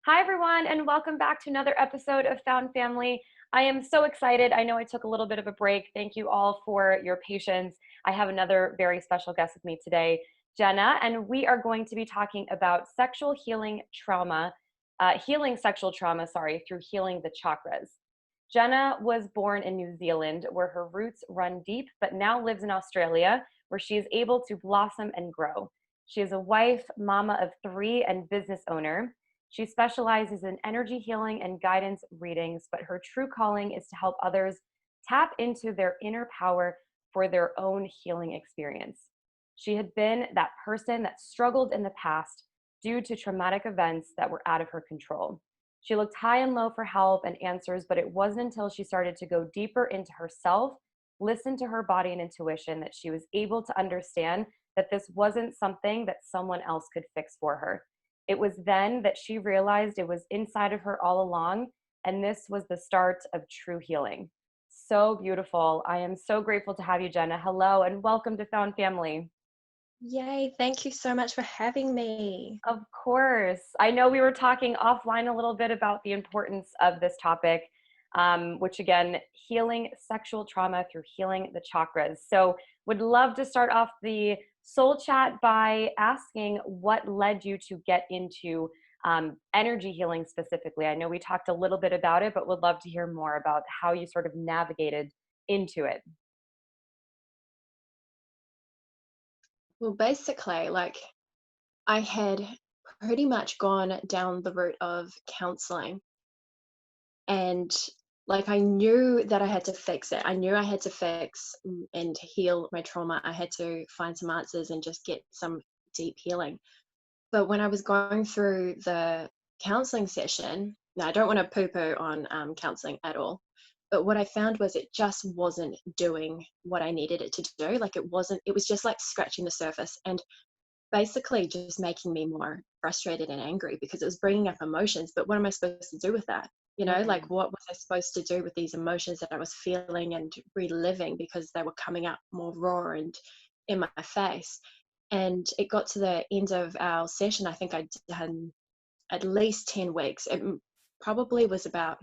Hi, everyone, and welcome back to another episode of Found Family. I am so excited. I know I took a little bit of a break. Thank you all for your patience. I have another very special guest with me today, Gena, and we are going to be talking about sexual healing trauma, healing sexual trauma, through healing the chakras. Gena was born in New Zealand, where her roots run deep, but now lives in Australia, where she is able to blossom and grow. She is a wife, mama of three, and business owner. She specializes in energy healing and guidance readings, but her true calling is to help others tap into their inner power for their own healing experience. She had been that person that struggled in the past due to traumatic events that were out of her control. She looked high and low for help and answers, but it wasn't until she started to go deeper into herself, listen to her body and intuition, that she was able to understand that this wasn't something that someone else could fix for her. It was then that she realized it was inside of her all along, and this was the start of true healing. So beautiful. I am so grateful to have you, Gena. Hello, and welcome to Found Family. Yay, thank you so much for having me. Of course. I know we were talking offline a little bit about the importance of this topic, which again, healing sexual trauma through healing the chakras. So, would love to start off the soul chat by asking what led you to get into energy healing specifically. I know we talked a little bit about it, but would love to hear more about how you sort of navigated into it. Well, basically, I had pretty much gone down the route of counseling, and I knew that I had to fix it. I knew I had to fix and heal my trauma. I had to find some answers and just get some deep healing. But when I was going through the counseling session, now I don't want to poo poo on counseling at all, but what I found was it just wasn't doing what I needed it to do. It was just like scratching the surface and basically just making me more frustrated and angry because it was bringing up emotions. But what am I supposed to do with that? Mm, What was I supposed to do with these emotions that I was feeling and reliving because they were coming up more raw and in my face? And it got to the end of our session. I think I'd done at least 10 weeks. Probably was about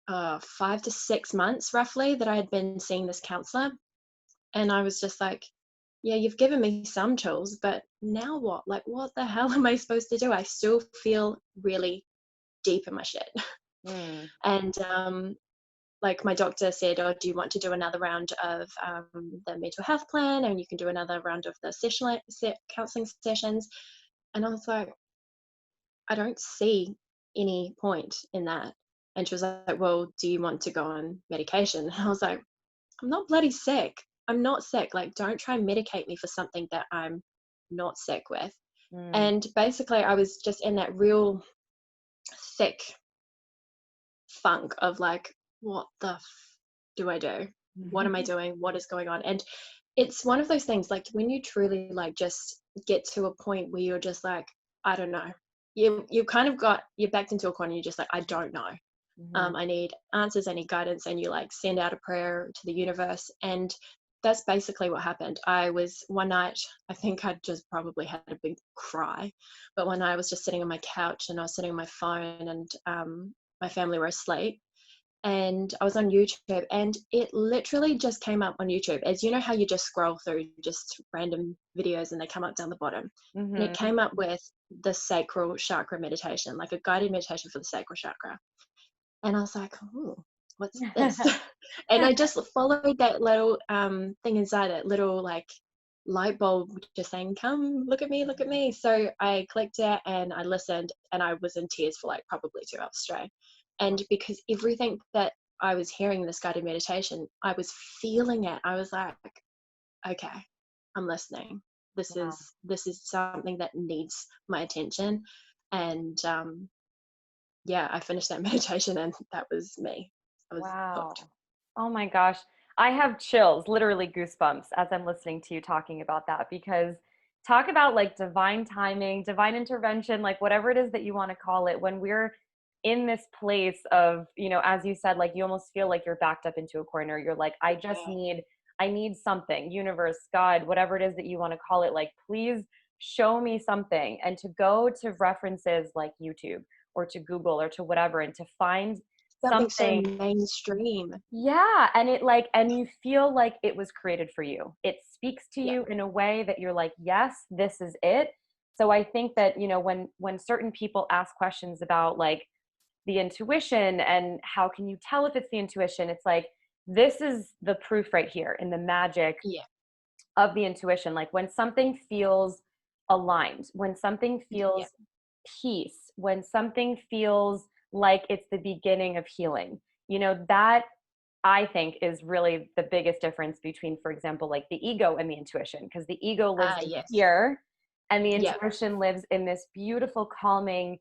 5 to 6 months roughly that I had been seeing this counselor. And I was just like, yeah, you've given me some tools, but now what? Like, what the hell am I supposed to do? I still feel really deep in my shit. mm, And like my doctor said, oh, do you want to do another round of the mental health plan? And you can do another round of the counseling sessions. And I was like, I don't see any point in that. And she was like, well, do you want to go on medication? And I was like, I'm not bloody sick. I'm not sick. Like, don't try and medicate me for something that I'm not sick with. mm, And basically, I was just in that real thick funk of like, what the do I do? What am I mhm. doing? What is going on? And it's one of those things like when you truly like just get to a point where you're just like, I don't know. You kind of got you're backed into a corner. You're just like, I don't know. Mhm. I need answers, I need guidance, and you like send out a prayer to the universe. And that's basically what happened. I was one night, I think I'd just probably had a big cry, but one night I was just sitting on my couch and I was sitting on my phone, and my family were asleep. And I was on YouTube, and it literally just came up on YouTube. As you know, how you just scroll through just random videos and they come up down the bottom. And it Mhm. came up with the sacral chakra meditation, like a guided meditation for the sacral chakra. And I was like, "Oh, what's this?" And I just followed that little, thing inside it, little, like, light bulb just saying, "Come, look at me, look at me." So I clicked it and I listened, and I was in tears for, like, probably 2 hours straight. And because everything that I was hearing in this guided meditation, I was feeling it. I was like, "Okay, I'm listening. Wow. This is something that needs my attention." And, yeah, I finished that meditation and that was me. I was hooked. Wow. Oh my gosh. I have chills, literally goosebumps as I'm listening to you talking about that because talk about like divine timing, divine intervention, like whatever it is that you want to call it, when we're in this place of, as you said, like you almost feel like you're backed up into a corner. You're like, I need something, universe, God, whatever it is that you want to call it, like please show me something, and to go to references like YouTube or to Google or to whatever and to find Something so something. mainstream. Yeah, and it like and you feel like it was created for you. It speaks to Yeah. you in a way that you're like, "Yes, this is it." So I think that, when certain people ask questions about like the intuition and how can you tell if it's the intuition, it's like this is the proof right here in the magic Yeah. of the intuition. Like when something feels aligned, when something Yeah. feels peace, when something feels like it's the beginning of healing, that I think is really the biggest difference between, for example, like the ego and the intuition, because the ego lives Ah, in yes. fear and the Yeah. intuition lives in this beautiful, calming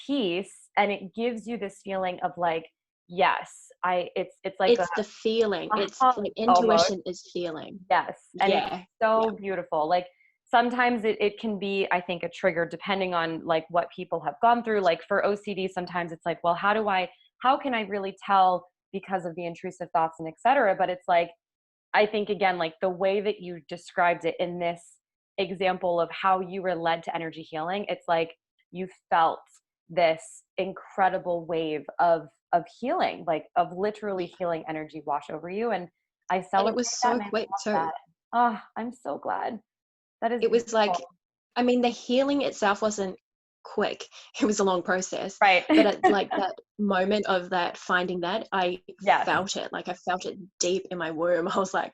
peace. And it gives you this feeling of like, yes, it's like It's the feeling. a It's hug like almost. intuition is feeling. Yes, and it's Yeah. Yeah. so beautiful. Like, sometimes it can be, I think, a trigger depending on, like, what people have gone through. Like, for OCD, sometimes it's like, well, how can I really tell because of the intrusive thoughts and et cetera? But it's like, I think, again, like, the way that you described it in this example of how you were led to energy healing, it's like you felt this incredible wave of healing, like, of literally Yeah. healing energy wash over you, and I And it celebrate was that, so and I quick love too. that. Oh, I'm so glad. That is It was like, beautiful. I mean, the healing itself wasn't quick. It was a long process. Right. But at like that moment of that finding that, I Yes. felt it. Like I felt it deep in my womb. I was like,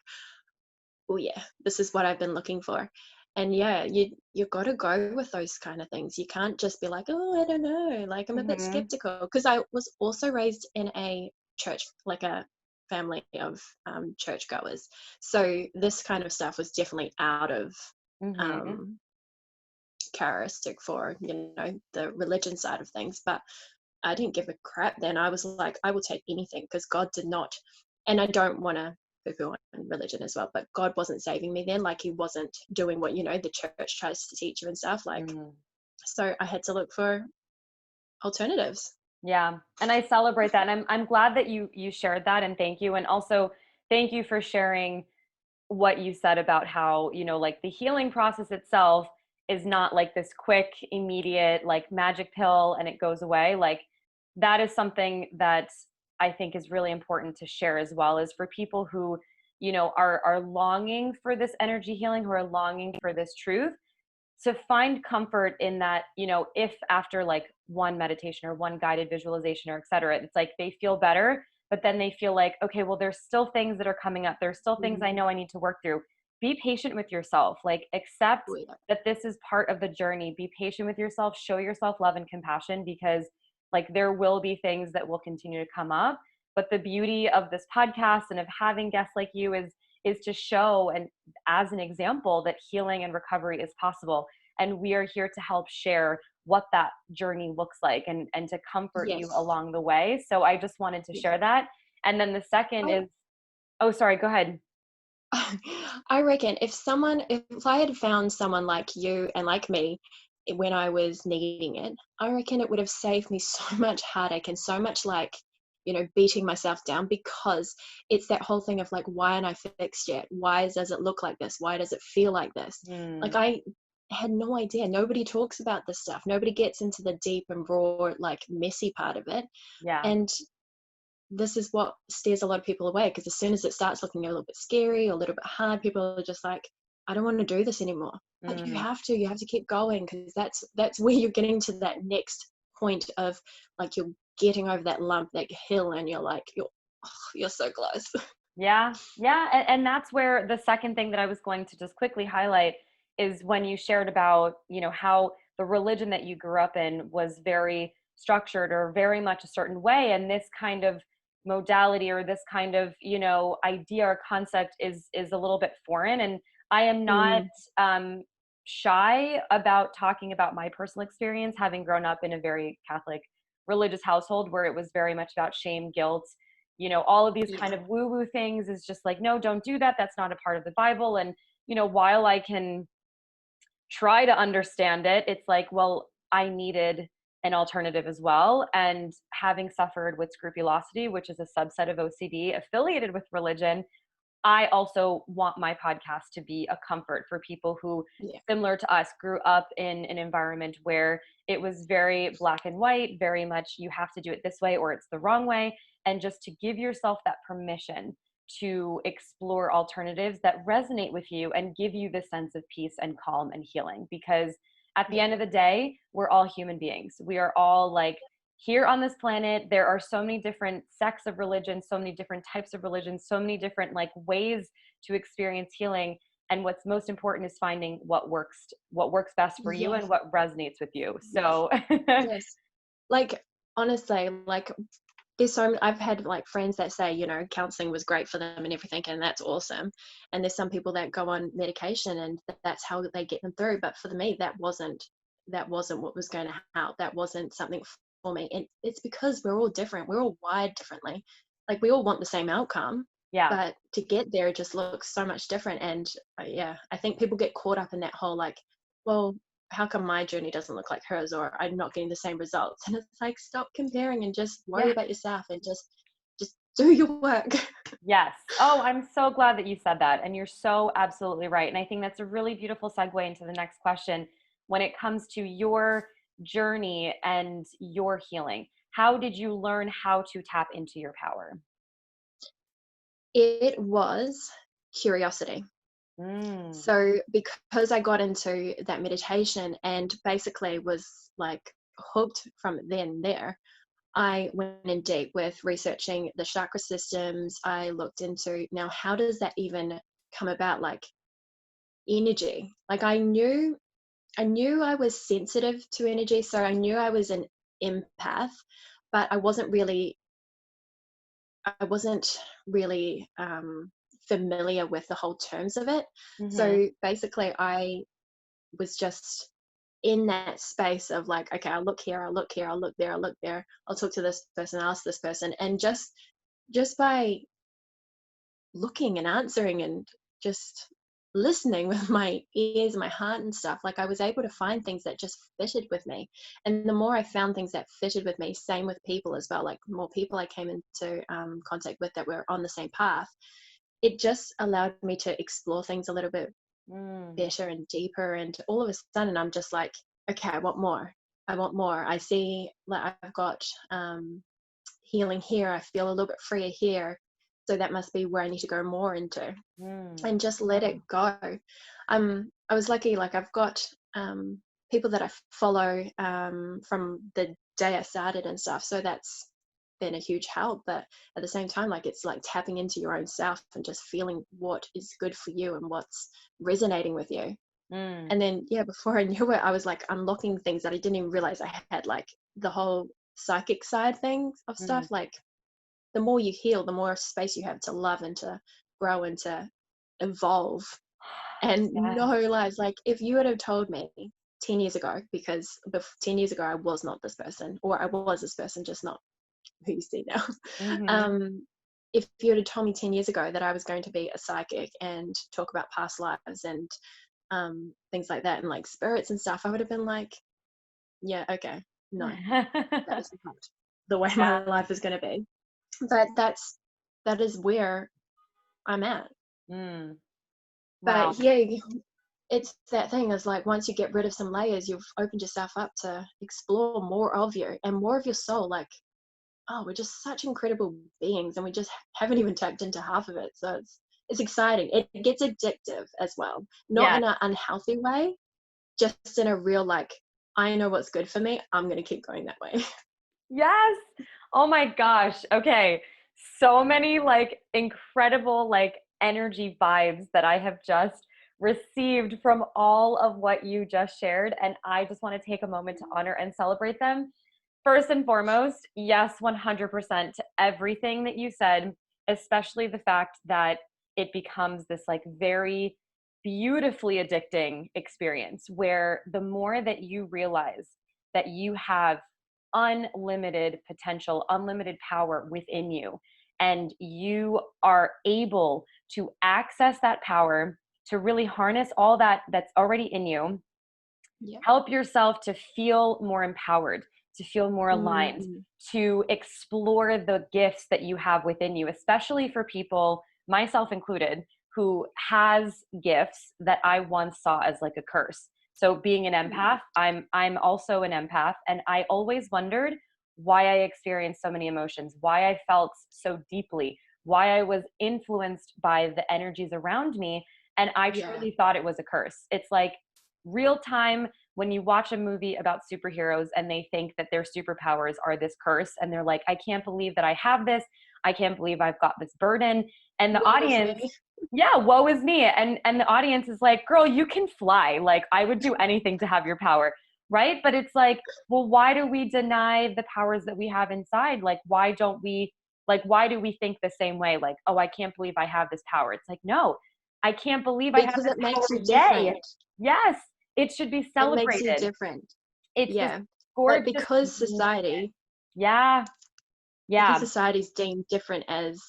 oh yeah, this is what I've been looking for. And yeah, you got to go with those kind of things. You can't just be like, oh, I don't know. Like I'm a bit Mhm. skeptical because I was also raised in a church, like a family of churchgoers. So this kind of stuff was definitely out of Mhm. um, characteristic for the religion side of things. But I didn't give a crap then. I was like, I will take anything because God did not, and I don't want to poo-poo on religion as well, but God wasn't saving me then. Like he wasn't doing what, the church tries to teach you and stuff. Like, Mhm. so I had to look for alternatives. Yeah, and I celebrate that, and I'm glad that you shared that, and thank you, and also thank you for sharing what you said about how, like, the healing process itself is not like this quick, immediate, like, magic pill and it goes away. Like, that is something that I think is really important to share as well, is for people who, are longing for this energy healing, who are longing for this truth, to find comfort in that, if after like one meditation or one guided visualization or et cetera, it's like they feel better, but then they feel like, okay, well, there's still things that are coming up. There's still things I Mm, know I need to work through. Be patient with yourself. Like, accept yeah. that this is part of the journey. Be patient with yourself. Show yourself love and compassion, because like there will be things that will continue to come up. But the beauty of this podcast and of having guests like you is to show, and as an example, that healing and recovery is possible, and we are here to help share what that journey looks like, and to comfort you Yes. along the way. So I just wanted to Yeah. share that. And then the second I, is, oh, sorry, go ahead. I reckon if I had found someone like you and like me when I was needing it, I reckon it would have saved me so much heartache and so much like, beating myself down because it's that whole thing of like, why aren't I fixed yet? Why does it look like this? Why does it feel like this? Like Mm, I had no idea. Nobody talks about this stuff. Nobody gets into the deep and raw, like messy part of it. yeah. And this is what steers a lot of people away because as soon as it starts looking a little bit scary or a little bit hard, people are just like, I don't want to do this anymore. But Mm, you have to keep going because that's where you're getting to that next point of like you're getting over that lump, that hill, and you're so close. yeah. Yeah. And that's where the second thing that I was going to just quickly highlight is when you shared about, how the religion that you grew up in was very structured or very much a certain way. And this kind of modality or this kind of, idea or concept is a little bit foreign. And I am not Mm, um, shy about talking about my personal experience, having grown up in a very Catholic religious household where it was very much about shame, guilt, all of these yeah. kind of woo woo things, is just like, no, don't do that. That's not a part of the Bible. And, while I can try to understand it, it's like, well, I needed an alternative as well. And having suffered with scrupulosity, which is a subset of OCD affiliated with religion, I also want my podcast to be a comfort for people who, Yeah. similar to us, grew up in an environment where it was very black and white, very much you have to do it this way or it's the wrong way. And just to give yourself that permission to explore alternatives that resonate with you and give you this sense of peace and calm and healing. Because at the Yeah. end of the day, we're all human beings. We are all like here on this planet. There are so many different sects of religion, so many different types of religion, so many different like ways to experience healing. And what's most important is finding what works best for you and Yes. what resonates with you. Yes. So Yes. Like, honestly, like, there's so I've had like friends that say, counseling was great for them and everything, and that's awesome. And there's some people that go on medication and that's how they get them through. But for me, that wasn't what was going to help. That wasn't something for me. And it's because we're all different. We're all wired differently. Like, we all want the same outcome, yeah. but to get there, it just looks so much different. And yeah, I think people get caught up in that whole like, well, how come my journey doesn't look like hers, or I'm not getting the same results? And it's like, stop comparing and just worry Yeah. about yourself and just do your work. Yes. Oh, I'm so glad that you said that. And you're so absolutely right. And I think that's a really beautiful segue into the next question. When it comes to your journey and your healing, how did you learn how to tap into your power? It was curiosity. Mm. So because I got into that meditation and basically was like hooked from then there, I went in deep with researching the chakra systems. I looked into, now how does that even come about, like energy. Like, I knew I was sensitive to energy, so I knew I was an empath, but I wasn't really familiar with the whole terms of it. Mhm. So basically, I was just in that space of like, okay, I'll look here, I'll look here, I'll look there, I'll look there, I'll talk to this person, I'll ask this person, and just by looking and answering and just listening with my ears and my heart and stuff, like, I was able to find things that just fitted with me. And the more I found things that fitted with me, same with people as well, like the more people I came into contact with that were on the same path, it just allowed me to explore things a little bit Mm. better and deeper. And all of a sudden I'm just like, okay, I want more, I want more. I see, like, I've got healing here, I feel a little bit freer here, so that must be where I need to go more into, Mm. and just let it go. I was lucky, like, I've got people that I follow from the day I started and stuff, so that's been a huge help. But at the same time, like, it's like tapping into your own self and just feeling what is good for you and what's resonating with you. Mm. And then, yeah, before I knew it, I was like unlocking things that I didn't even realize I had, like the whole psychic side things of Mm. stuff. Like, the more you heal, the more space you have to love and to grow and to evolve. And no Yes. lies, like, if you would have told me 10 years ago, because 10 years ago I was not this person, or I was this person, just not who you see now. Mhm. um, if you would have told me 10 years ago that I was going to be a psychic and talk about past lives and things like that and like spirits and stuff, I would have been like, yeah, okay, no, that is not the way Yeah. my life is going to be. But that is where I'm at. Mm. Wow. But yeah, it's that thing is like, once you get rid of some layers, you've opened yourself up to explore more of you and more of your soul. Like, oh, we're just such incredible beings and we just haven't even tapped into half of it. So it's exciting. It gets addictive as well, not Yes. in an unhealthy way, just in a real, like, I know what's good for me, I'm going to keep going that way. Yes. Oh my gosh. Okay. So many like incredible like energy vibes that I have just received from all of what you just shared. And I just want to take a moment to honor and celebrate them. First and foremost, yes, 100% to everything that you said, especially the fact that it becomes this like very beautifully addicting experience where the more that you realize that you have unlimited potential, unlimited power within you. And you are able to access that power to really harness all that that's already in you, Yeah. help yourself to feel more empowered, to feel more aligned, Mm-hmm. to explore the gifts that you have within you, especially for people myself included, who has gifts that I once saw as like a curse. So being an empath, I'm also an empath, and I always wondered why I experienced so many emotions, why I felt so deeply, why I was influenced by the energies around me, and I Yeah. truly thought it was a curse. It's like real time when you watch a movie about superheroes and they think that their superpowers are this curse, and they're like, I can't believe that I have this. I can't believe I've got this burden. And the Woe is audience, me. yeah, woe is me. And the audience is like, girl, you can fly. Like, I would do anything to have your power. Right. But it's like, well, why do we deny the powers that we have inside? Like, why don't we, like, why do we think the same way? Like, oh, I can't believe I have this power. It's like, no, I can't believe I have Because this it power. makes you Yay. different. Yes. It should be It makes you celebrated. different. It's this Yeah. But gorgeous, yeah, because yeah, society's deemed different as,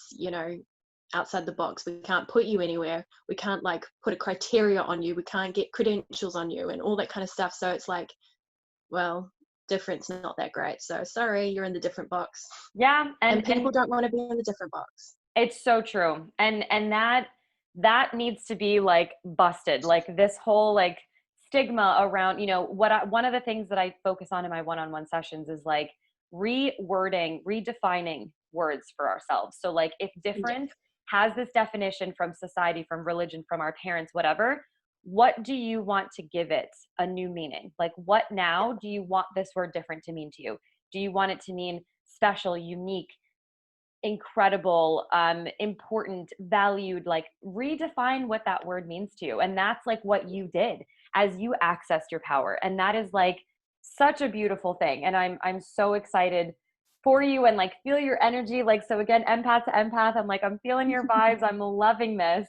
outside the box, we can't put you anywhere. We can't like put a criteria on you. We can't get credentials on you and all that kind of stuff. So it's like, well, different's not that great. So sorry, you're in the different box. yeah. And And people don't want to be in the different box. it's so true. And that needs to be like busted. Like this whole like stigma around, one of the things that I focus on in my one-on-one sessions is like rewording, redefining words for ourselves. So like if Yeah. different has this definition from society, from religion, from our parents, whatever, what do you want to give it a new meaning? Like what now do you want this word different to mean to you? Do you want it to mean special, unique, incredible, important, valued? Like redefine what that word means to you. And that's like what you did as you accessed your power. And that is like such a beautiful thing. And I'm so excited for you and like feel your energy. Like, so again, empath to empath, I'm like, I'm feeling your vibes. I'm loving this.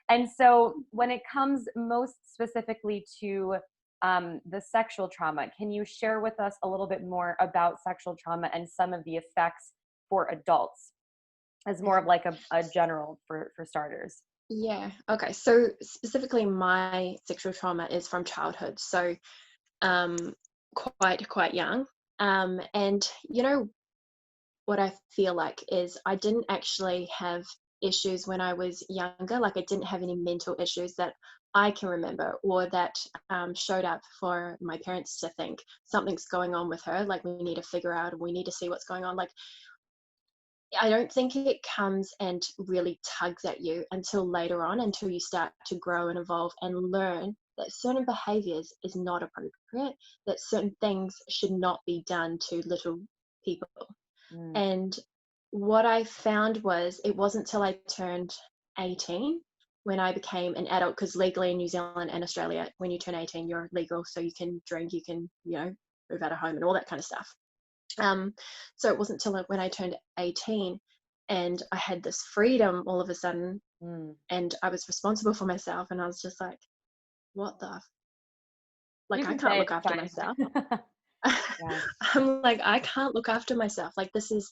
And so when it comes most specifically to the sexual trauma, can you share with us a little bit more about sexual trauma and some of the effects for adults, as more of like a general for starters? Yeah. Okay. So specifically, my sexual trauma is from childhood. So um, quite young. And what I feel like is I didn't actually have issues when I was younger. Like I didn't have any mental issues that I can remember or that showed up for my parents to think something's going on with her. Like we need to figure out, we need to see what's going on. Like I don't think it comes and really tugs at you until later on, until you start to grow and evolve and learn that certain behaviors is not appropriate, that certain things should not be done to little people. Mm, And what I found was it wasn't till I turned 18 when I became an adult, because legally in New Zealand and Australia, when you turn 18, you're legal, so you can drink, you can, move out of home and all that kind of stuff. Um, so it wasn't till when I turned 18 and I had this freedom all of a sudden, mm. and I was responsible for myself, and I was just like, what the, You like, I can can't say look it's after fine. myself. Yeah. I'm like, I can't look after myself. Like, this is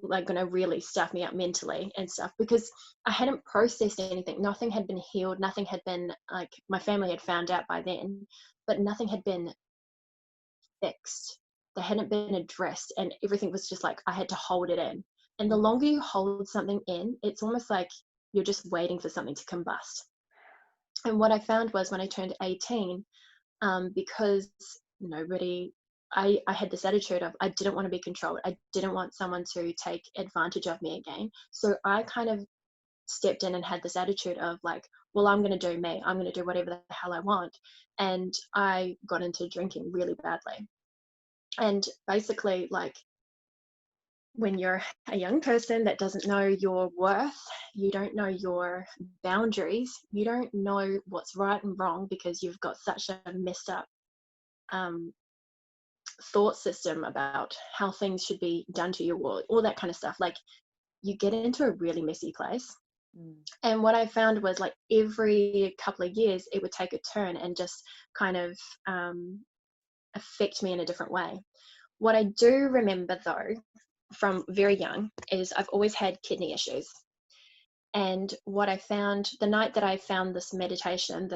like going to really stuff me up mentally and stuff, because I hadn't processed anything. Nothing had been healed. Nothing had been, like, my family had found out by then, but nothing had been fixed. They hadn't been addressed, and everything was just like I had to hold it in. And the Mm. longer you hold something in, it's almost like you're just waiting for something to combust. And what I found was when I turned 18, because nobody, I had this attitude of I didn't want to be controlled. I didn't want someone to take advantage of me again. So I kind of stepped in and had this attitude of like, well, I'm going to do me. I'm going to do whatever the hell I want. And I got into drinking really badly. And basically, like, when you're a young person that doesn't know your worth, you don't know your boundaries, you don't know what's right and wrong because you've got such a messed up um, thought system about how things should be done to you, or all that kind of stuff. Like, you get into a really messy place. Mm. And what I found was, like, every couple of years, it would take a turn and just kind of affect me in a different way. What I do remember, though, from very young is I've always had kidney issues. And what I found the night that I found this meditation,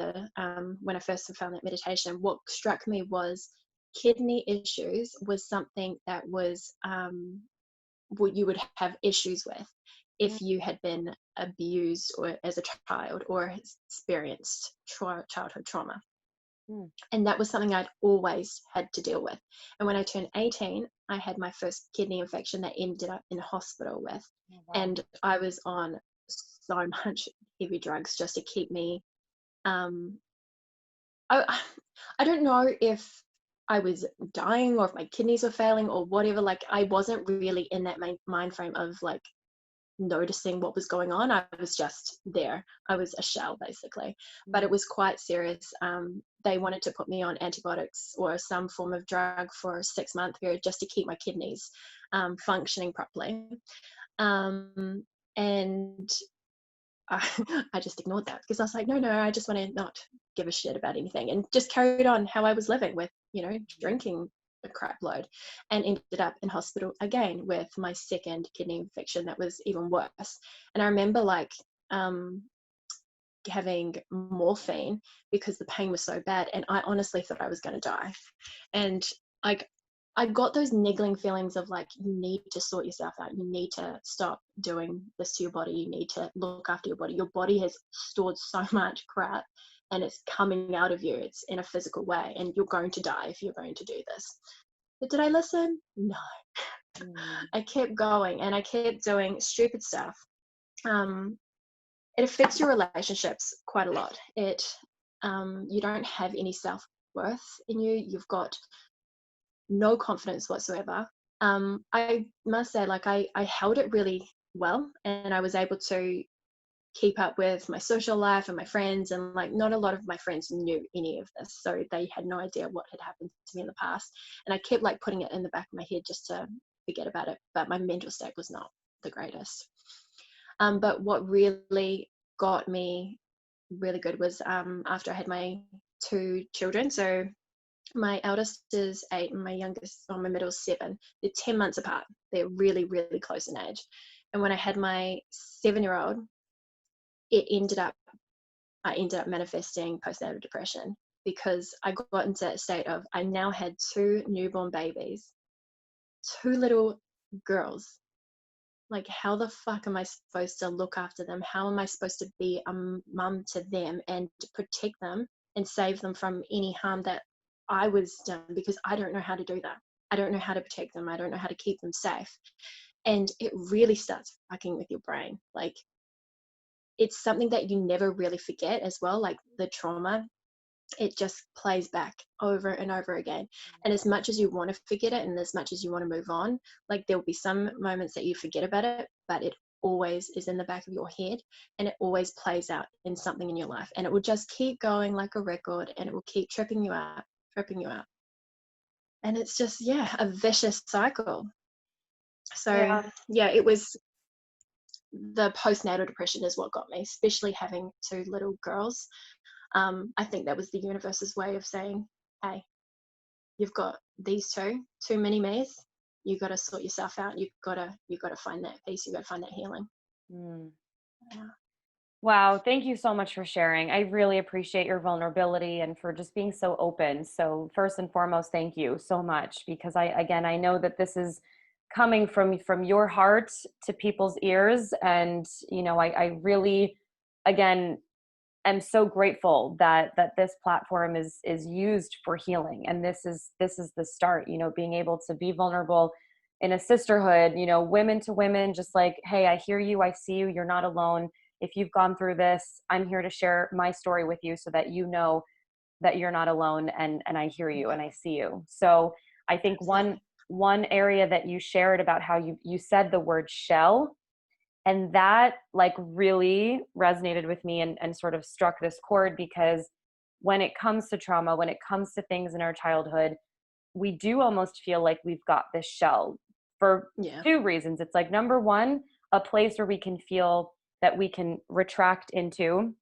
when I first found that meditation, what struck me was kidney issues was something that was what you would have issues with. if you had been abused or as a child or experienced childhood trauma. Mm. And that was something I'd always had to deal with. And when I turned 18, I had my first kidney infection that ended up in hospital with. Oh, wow. And I was on so much heavy drugs just to keep me. Um, I, I don't know if I was dying or if my kidneys were failing or whatever. Like, I wasn't really in that mind frame of like noticing what was going on. I was just there. I was a shell basically, but Mm. it was quite serious. They wanted to put me on antibiotics or some form of drug for a 6-month period just to keep my kidneys functioning properly. And I, I just ignored that because I was like, no, I just want to not give a shit about anything and just carried on how I was living with, drinking a crap load, and ended up in hospital again with my second kidney infection that was even worse. And I remember like having morphine because the pain was so bad, and I honestly thought I was going to die. And like, I got those niggling feelings of like, you need to sort yourself out. You need to stop doing this to your body. You need to look after your body. Your body has stored so much crap and it's coming out of you. It's in a physical way, and you're going to die if you're going to do this. But did I listen? No. Mm. I kept going and I kept doing stupid stuff. It affects your relationships quite a lot. You don't have any self-worth in you. You've got no confidence whatsoever. I must say, like, I held it really well, and I was able to keep up with my social life and my friends, and like, not a lot of my friends knew any of this, so they had no idea what had happened to me in the past. And I kept like putting it in the back of my head just to forget about it, but my mental state was not the greatest. But what really got me really good was after I had my 2 children. So my eldest is 8 and my youngest, or my middle, is 7. They're 10 months apart. They're really, really close in age. And when I had my 7-year-old, I ended up manifesting postnatal depression because I got into that state of, I now had 2 newborn babies, 2 little girls. Like, how the fuck am I supposed to look after them? How am I supposed to be a mum to them and to protect them and save them from any harm that I was done? Because I don't know how to do that. I don't know how to protect them. I don't know how to keep them safe. And it really starts fucking with your brain. Like, it's something that you never really forget as well. Like, the trauma, it just plays back over and over again. And as much as you want to forget it and as much as you want to move on, like, there will be some moments that you forget about it, but it always is in the back of your head, and it always plays out in something in your life, and it will just keep going like a record, and it will keep tripping you out, and it's just, yeah, a vicious cycle. So Yeah. yeah, it was the postnatal depression is what got me, especially having 2 little girls. I think that was the universe's way of saying, hey, you've got these two mini me's. You got to sort yourself out. You got to find that peace. You got to find that healing. Mm. Yeah. Wow, thank you so much for sharing. I really appreciate your vulnerability and for just being so open. So, first and foremost, thank you so much, because I know that this is coming from your heart to people's ears, and I really, again, am so grateful that this platform is used for healing, and this is the start. Being able to be vulnerable in a sisterhood, women to women, just like, hey, I hear you, I see you, you're not alone. If you've gone through this, I'm here to share my story with you so that you know that you're not alone, and I hear you Yeah, and I see you. So I think one absolutely. one area that you shared about how you said the word shell, and that like really resonated with me, and sort of struck this chord, because when it comes to trauma, when it comes to things in our childhood, we do almost feel like we've got this shell for Yeah. 2 reasons. It's like, number one, a place where we can feel that we can retract into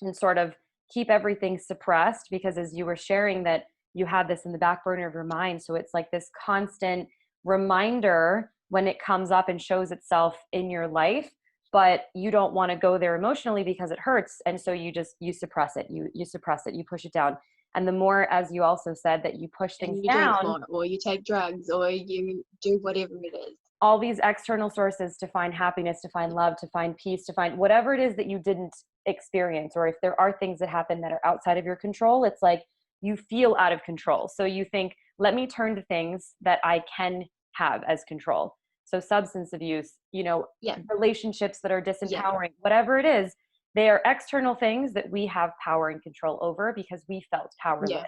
and sort of keep everything suppressed, because as you were sharing that you had this in the back burner of your mind, so it's like this constant reminder when it comes up and shows itself in your life, but you don't want to go there emotionally because it hurts, and so you suppress it, you suppress it, you push it down. And the more, as you also said, that you push things And you drink down, more, or you take drugs, or you do whatever it is. all these external sources to find happiness, to find love, to find peace, to find whatever it is that you didn't experience, or if there are things that happen that are outside of your control, it's like you feel out of control. So you think, let me turn to things that I can have as control. So substance abuse, Yeah. relationships that are Yeah. disempowering, whatever it is, they are external things that we have power and control over because we felt powerless. Yeah.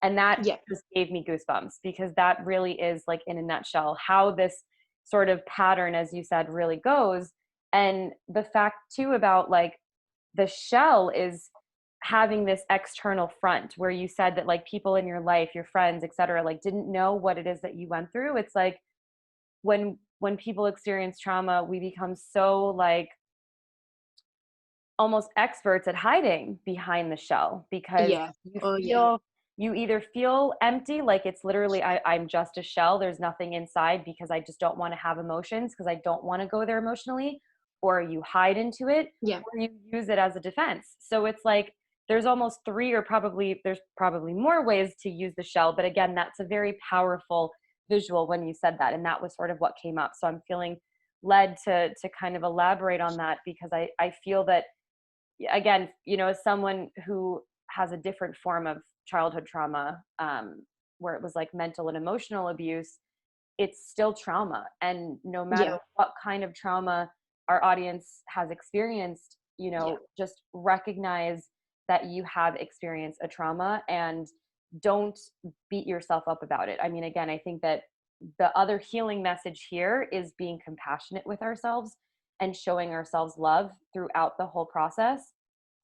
And that Yeah. just gave me goosebumps, because that really is, like, in a nutshell, how this sort of pattern, as you said, really goes. And the fact too about, like, the shell is having this external front, where you said that, like, people in your life, your friends, etc., like, didn't know what it is that you went through. It's like when people experience trauma, we become so, like, almost experts at hiding behind the shell, because Yeah. Oh yeah. you either feel empty, like it's literally, I'm just a shell, there's nothing inside, because I just don't want to have emotions, because I don't want to go there emotionally, or you hide into it, Yeah. or you use it as a defense. So it's like there's almost three, or there's probably more ways to use the shell, but again, that's a very powerful visual when you said that, and that was sort of what came up. So I'm feeling led to kind of elaborate on that, because I feel that, again, as someone who has a different form of childhood trauma, where it was like mental and emotional abuse, it's still trauma. And no matter Yeah. what kind of trauma our audience has experienced, Yeah. just recognize that you have experienced a trauma, and don't beat yourself up about it. I mean, again, I think that the other healing message here is being compassionate with ourselves and showing ourselves love throughout the whole process.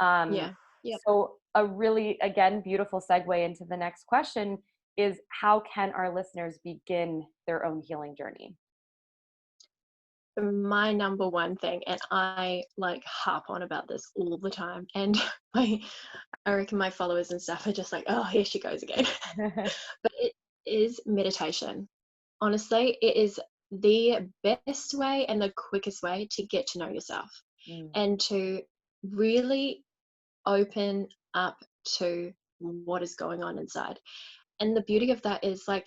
Um, Yeah. Yeah. so, a really, again, beautiful segue into the next question is, how can our listeners begin their own healing journey? My number one thing, and I like harp on about this all the time, and my I reckon my followers and stuff are just like, oh, here she goes again. But it is meditation. Honestly, it is the best way and the quickest way to get to know yourself Mm, and to really open up to what is going on inside. And the beauty of that is, like,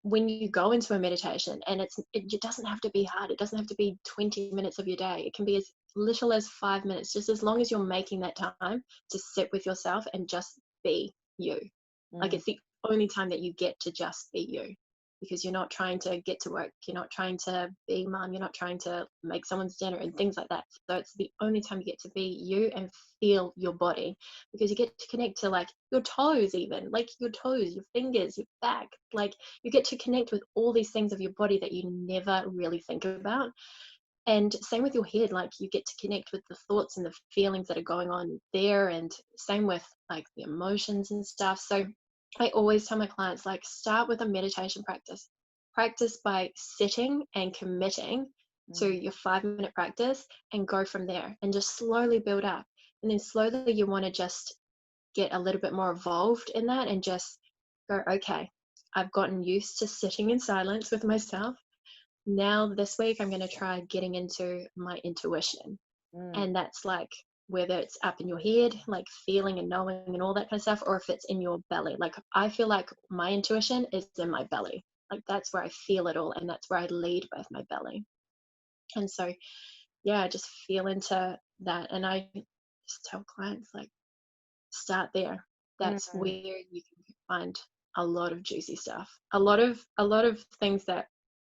when you go into a meditation, and it doesn't have to be hard, it doesn't have to be 20 minutes of your day, it can be as little as 5 minutes, just as long as you're making that time to sit with yourself and just be you. Like, mm, it's the only time that you get to just be you, because you're not trying to get to work, you're not trying to be mom, you're not trying to make someone's dinner and things like that. So it's the only time you get to be you and feel your body, because you get to connect to, like, your toes, even like your toes, your fingers, your back, like you get to connect with all these things of your body that you never really think about. And same with your head, like you get to connect with the thoughts and the feelings that are going on there, and same with like the emotions and stuff. So I always tell my clients, like, start with a meditation practice. Practice by sitting and committing to mm, your 5 minute practice, and go from there and just slowly build up. And then slowly you want to just get a little bit more evolved in that, and just go, okay, I've gotten used to sitting in silence with myself. Now this week I'm going to try getting into my intuition. mm, And that's like, whether it's up in your head, like feeling and knowing and all that kind of stuff, or if it's in your belly. Like, I feel like my intuition is in my belly. Like, that's where I feel it all, and that's where I lead with my belly. And so, yeah, I just feel into that. And I just tell clients, like, start there. That's where mm. you can find a lot of juicy stuff. A lot of things that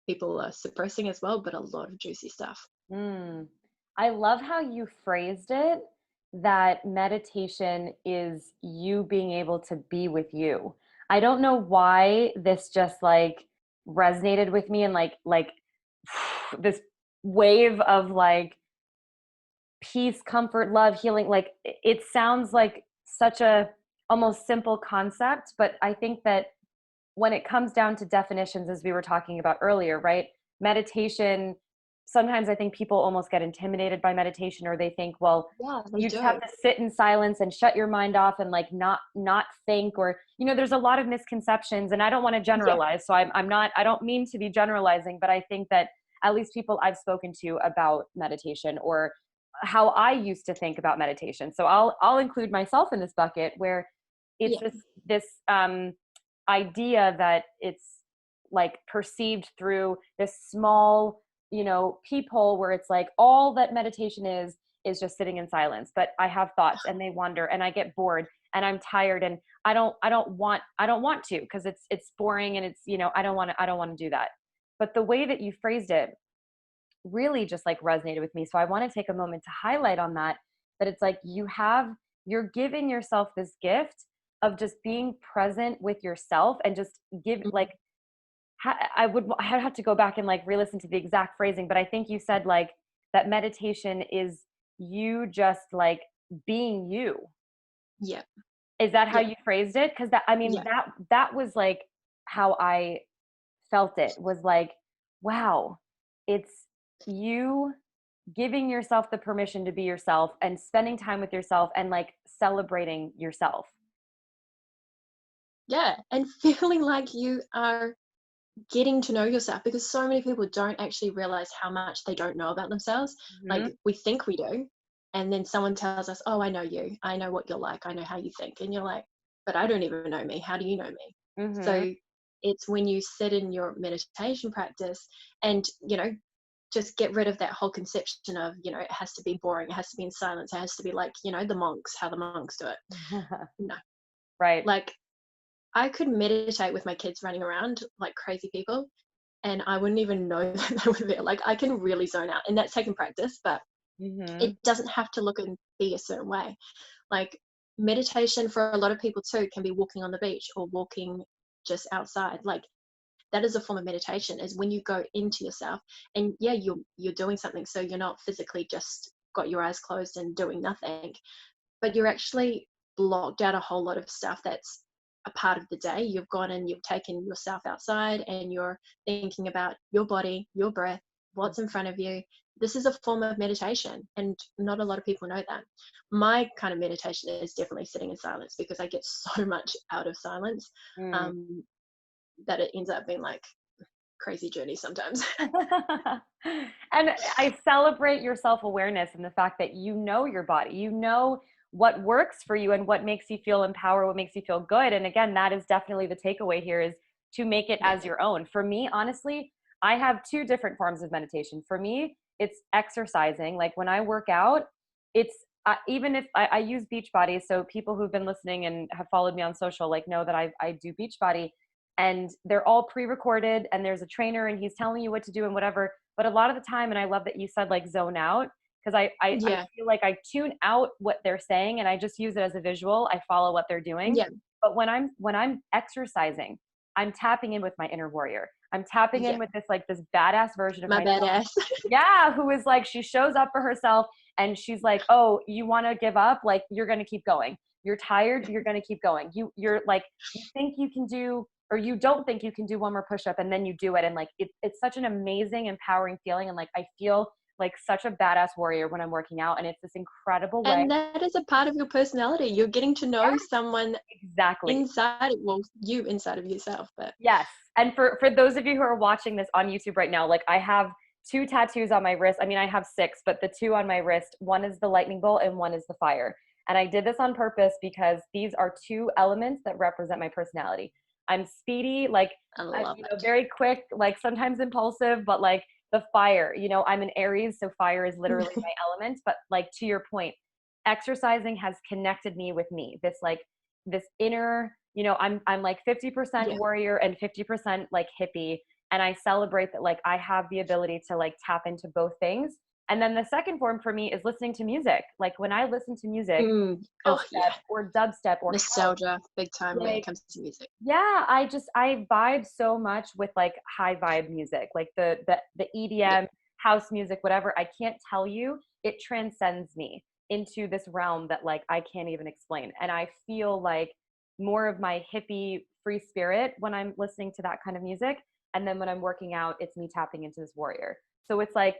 people are suppressing as well, but a lot of juicy stuff. Mm. I love how you phrased it, that meditation is you being able to be with you. I don't know why this just, like, resonated with me, and like this wave of, like, peace, comfort, love, healing. Like, it sounds like such a almost simple concept, but I think that when it comes down to definitions, as we were talking about earlier, right? Meditation, sometimes I think people almost get intimidated by meditation, or they think, well, Yeah, they you just have do. to sit in silence and shut your mind off and, like, not think, or there's a lot of misconceptions, and I don't want to Yeah, generalize, so I'm not, I don't mean to be generalizing, but I think that at least people I've spoken to about meditation, or how I used to think about meditation. So I'll include myself in this bucket, where it's yeah, this idea that it's like perceived through this small, peephole where it's like all that meditation is just sitting in silence. But I have thoughts and they wander and I get bored and I'm tired and I don't want to because it's boring and it's, I don't want to do that. But the way that you phrased it really just like resonated with me. So I want to take a moment to highlight on that it's like you're giving yourself this gift of just being present with yourself and just give Mhm. like I'd have to go back and like re-listen to the exact phrasing, but I think you said like that meditation is you just like being you. Yeah. Is that how Yeah. you phrased it? Because that, I mean, Yeah. that was like how I felt it was like, wow, it's you giving yourself the permission to be yourself and spending time with yourself and like celebrating yourself. Yeah. And feeling like you are getting to know yourself, because so many people don't actually realize how much they don't know about themselves. Like, Mhm. we think we do, and then someone tells us, "Oh, I know you. I know what you're like. I know how you think." And you're like, "But I don't even know me. How do you know me?" Mhm. So it's when you sit in your meditation practice and, just get rid of that whole conception of, it has to be boring, it has to be in silence, it has to be like, the monks, how the monks do it. No. Right. Like, I could meditate with my kids running around like crazy people, and I wouldn't even know that they were there. Like, I can really zone out, and that's taking practice, but it Mhm. doesn't have to look and be a certain way. Like, meditation for a lot of people too can be walking on the beach or walking just outside. Like, that is a form of meditation, is when you go into yourself, and yeah, you're doing something, so you're not physically just got your eyes closed and doing nothing, but you're actually blocked out a whole lot of stuff that's a part of the day. You've gone and you've taken yourself outside and you're thinking about your body, your breath, what's in front of you. This is a form of meditation, and not a lot of people know that. My kind of meditation is definitely sitting in silence, because I get so much out of silence, Mm. um, that it ends up being like crazy journey sometimes. And I celebrate your self-awareness and the fact that you know your body. You know what works for you and what makes you feel empowered, what makes you feel good. And again, that is definitely the takeaway here is to make it Yeah. as your own. For me, honestly, I have two different forms of meditation. For me, it's exercising. Like when I work out, it's even if I use Beachbody, so people who've been listening and have followed me on social like know that I do Beachbody and they're all pre-recorded and there's a trainer and he's telling you what to do and whatever. But a lot of the time, and I love that you said like zone out, because I Yeah. feel like I tune out what they're saying and I just use it as a visual. I follow what they're doing. Yeah. But when I'm exercising, I'm tapping in with my inner warrior. I'm tapping in Yeah. with this badass version of My myself. badass. Yeah, who is like, she shows up for herself and she's like, oh, you want to give up? Like, you're going to keep going. You're tired. You're going to keep going. You're like, you think you can do, or you don't think you can do one more push up and then you do it. And like, it's such an amazing, empowering feeling. And like, I feel like such a badass warrior when I'm working out. And it's this incredible way. And that is a part of your personality. You're getting to know someone Exactly. inside, well, you inside of yourself, but Yes. And for those of you who are watching this on YouTube right now, like I have two tattoos on my wrist. I mean, I have six, but the two on my wrist, one is the lightning bolt and one is the fire. And I did this on purpose because these are two elements that represent my personality. I'm speedy, like I I'm, love it. very quick, like sometimes impulsive, but like the fire, I'm an Aries, so fire is literally my element. But like to your point, exercising has connected me with me. This inner, I'm like 50% Yeah. warrior and 50% like hippie. And I celebrate that like I have the ability to like tap into both things. And then the second form for me is listening to music. Like when I listen to music, chill Oh, yeah. step or dubstep or house, Nostalgia, big time when it like comes to music. yeah, I vibe so much with like high vibe music, like the Yeah. EDM, house music, whatever. I can't tell you, it transcends me into this realm that like I can't even explain. And I feel like more of my hippie free spirit when I'm listening to that kind of music. And then when I'm working out, it's me tapping into this warrior. So it's like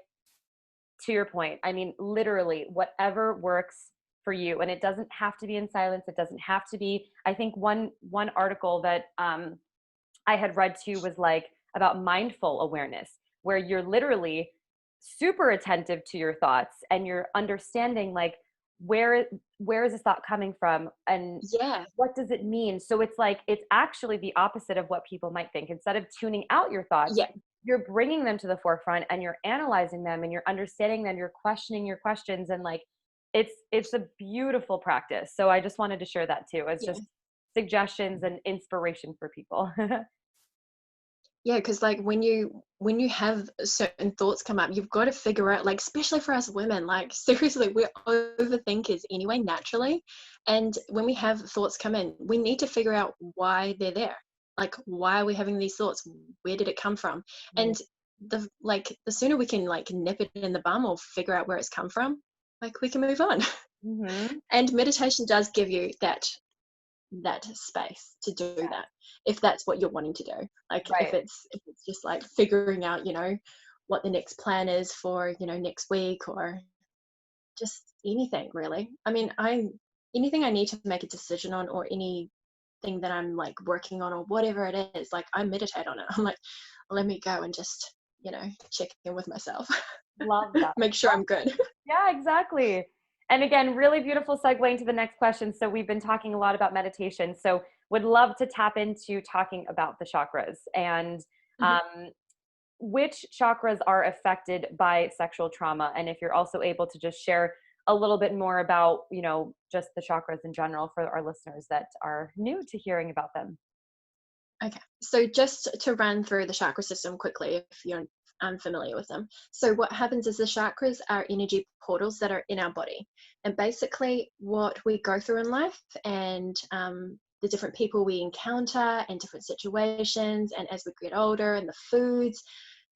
to your point, I mean, literally whatever works for you. And it doesn't have to be in silence. It doesn't have to be, I think one article that I had read too was like about mindful awareness, where you're literally super attentive to your thoughts and you're understanding like where where is this thought coming from, and Yeah, what does it mean? So it's like it's actually the opposite of what people might think. Instead of tuning out your thoughts, yeah, you're bringing them to the forefront and you're analyzing them and you're understanding them, you're questioning your questions, and like it's a beautiful practice. So I just wanted to share that too as yeah. just suggestions and inspiration for people. Yeah, because like when you have certain thoughts come up, you've got to figure out, like, especially for us women, like seriously, we're overthinkers anyway, naturally. And when we have thoughts come in, we need to figure out why they're there. Like, why are we having these thoughts? Where did it come from? Right. And the sooner we can like nip it in the bum or figure out where it's come from, like we can move on. Mhm. And meditation does give you that space to do Yeah. that, if that's what you're wanting to do. Like Right. if it's just like figuring out, what the next plan is for, next week, or just anything really. I mean, I anything I need to make a decision on, or anything that I'm like working on or whatever it is, like I meditate on it. I'm like, let me go and just, check in with myself. Love that. Make sure I'm good. Yeah, exactly. And again, really beautiful segue into the next question. So we've been talking a lot about meditation. So would love to tap into talking about the chakras and Mhm. um, which chakras are affected by sexual trauma. And if you're also able to just share a little bit more about, just the chakras in general for our listeners that are new to hearing about them. Okay, so just to run through the chakra system quickly, if you're unfamiliar with them. So, what happens is the chakras are energy portals that are in our body. And basically, what we go through in life, and the different people we encounter, and different situations, and as we get older, and the foods,